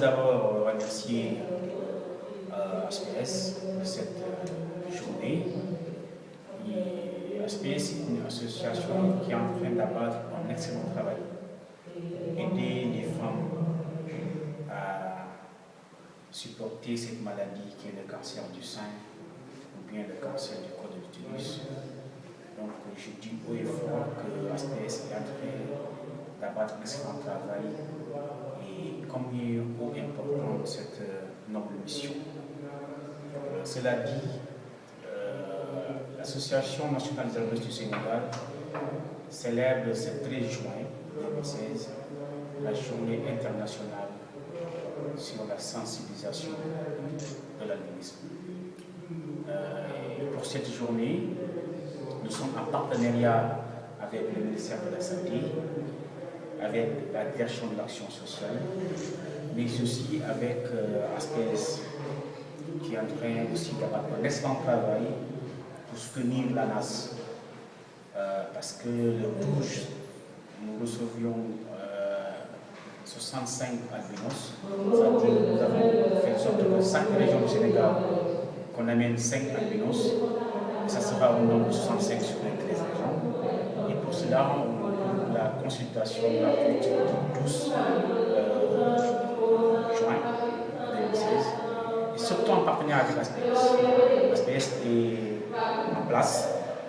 d'abord remercier SPS de cette journée. Et SPS est une association qui est en train d'abattre un excellent travail. Aider les femmes à supporter cette maladie qui est le cancer du sein ou bien le cancer du col de l'utérus. Donc je dis haut et fort que SPS est en train d'abattre un excellent travail et combien est importante cette noble mission. Cela dit, l'Association nationale des albinos du Sénégal célèbre ce 13 juin 2016 la journée internationale sur la sensibilisation de l'albinisme. Pour cette journée, nous sommes en partenariat avec le ministère de la Santé, avec la direction de l'action sociale, mais aussi avec ASPS, qui est en train aussi d'avoir un excellent travail pour soutenir l'ANAS. Parce que le 12, nous recevions 65 albinos, c'est-à-dire nous avons fait en sorte que chaque région du Sénégal, qu'on amène 5 albinos, et ça sera au nombre de 65 sur les 13 régions. Et pour cela, on a la consultation gratuite du 12 juin 2016, et surtout en partenariat avec l'ASPS. L'ASPS est en place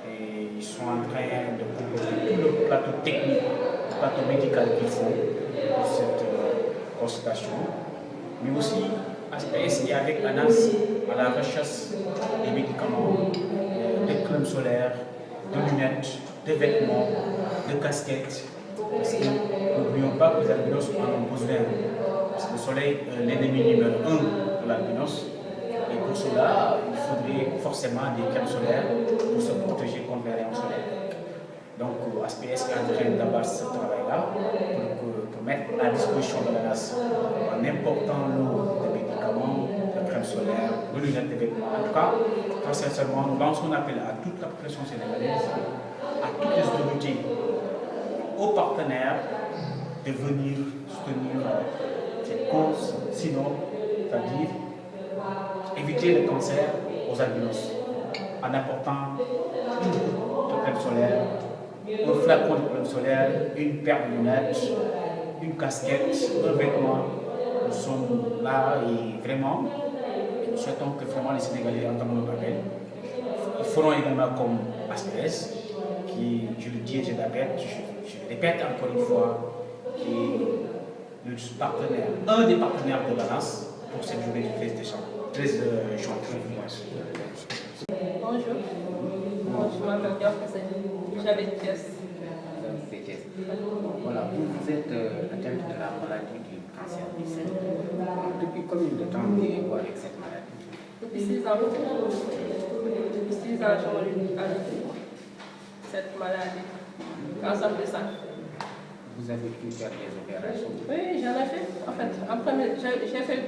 et ils sont en train de proposer tout le plateau technique, le plateau médical qu'il faut pour cette consultation. Mais aussi, ASPS est avec l'ANAS à la recherche des médicaments, des crèmes solaires, de lunettes, de vêtements, de casquettes. Parce que n'oublions pas que les albinos en ont besoin. Parce que le soleil est l'ennemi numéro 1 de l'albinos. Et pour cela, il faudrait forcément des crèmes solaires pour se protéger contre les rayons solaires. Donc, ASPS est en train d'abattre ce travail-là pour mettre à disposition de l'ANAS en important l'eau de médicaments, de crèmes solaires, de lunettes, de vêtements. En tout cas, très sincèrement, nous lançons un appel à toute la population sénégalaise, à toutes les autorités, aux partenaires de venir soutenir cette cause, sinon, c'est-à-dire éviter le cancer aux albinos en apportant une goutte de crème solaire, un flacon de crème solaire, une paire de lunettes, une casquette, un vêtement. Nous sommes là et vraiment, nous souhaitons que vraiment les Sénégalais entendent notre appel. Ils feront également comme ASPS, qui, je le dis et je le répète encore une fois, qui est le partenaire, un des partenaires de l'ANAS pour cette journée du 13 juin. Bonjour, je m'appelle Dior j'habite Thiès. Voilà, vous êtes atteinte de la maladie du cancer du sein. Depuis combien de temps vivez-vous avec cette maladie? Depuis 6 ans. Depuis 6 ans, je me avec cette maladie, cancer du sein. Vous avez pu faire des opérations? Oui, j'en ai fait. En fait, en premier, j'ai fait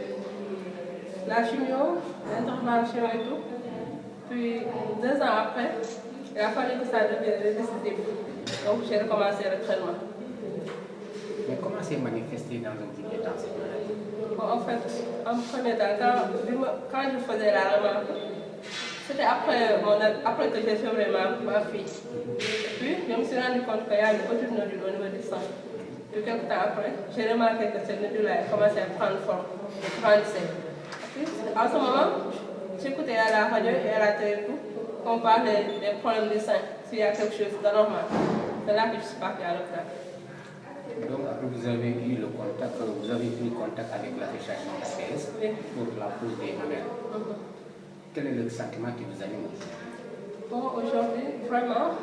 la chimio, l'intervention et tout. Puis 2 ans après, il a fallu que ça devienne récidive. Donc j'ai recommencé le traitement. Mais comment s'est manifesté dans un premier temps cette maladie? Bon, en fait, en premier temps, quand je faisais la remarque, c'était après que j'ai sauvé ma fille. Et puis, je me suis rendu compte qu'il y a une petite nodule au niveau du sang. Puis quelques temps après, j'ai remarqué que cette nodule-là commençait à prendre forme, et grandissait. Puis, à ce moment, j'écoutais à la radio et à la télé qu'on parlait des problèmes du sein, s'il y a quelque chose d'anormal. C'est là que je suis partie à l'hôpital. Donc, vous avez eu le contact, vous avez pris contact avec l'association ASPS pour la pose des mamelles. Quel est le sentiment qui vous anime? Bon, aujourd'hui, vraiment,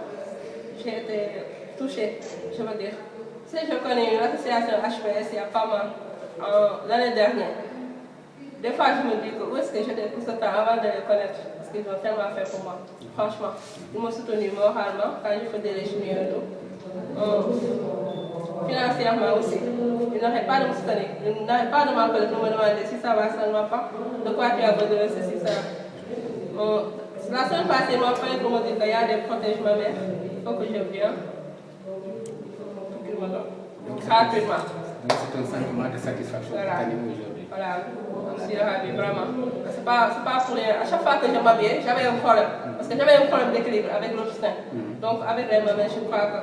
j'ai été touchée, je veux dire. Si je connais l'association HPS il y a pas mal, l'année dernière. Des fois, je me dis que où est-ce que j'étais tout ce temps avant de les connaître, parce qu'ils ont tellement fait pour moi. Franchement, ils m'ont soutenu moralement quand je faisais les chimios et tout. Financièrement aussi. Ils n'arrêtent pas de me soutenir. Ils n'arrêtent pas de m'appeler pour me demander si ça va, ça ne va pas, de quoi tu as besoin, ceci, ça. La semaine passée, ils m'ont appelé pour me dire qu'il y a des protèges mammaires. Il faut que je vienne. Pour qu'ils me donnent. Gratuitement. Donc c'est un sentiment de satisfaction qui t'anime aujourd'hui. Voilà, je suis ravie, vraiment. C'est pas pour rien. À chaque fois que je m'habillais, j'avais un problème. Parce que j'avais un problème d'équilibre avec l'autre sein. Donc, avec les mamans, je crois que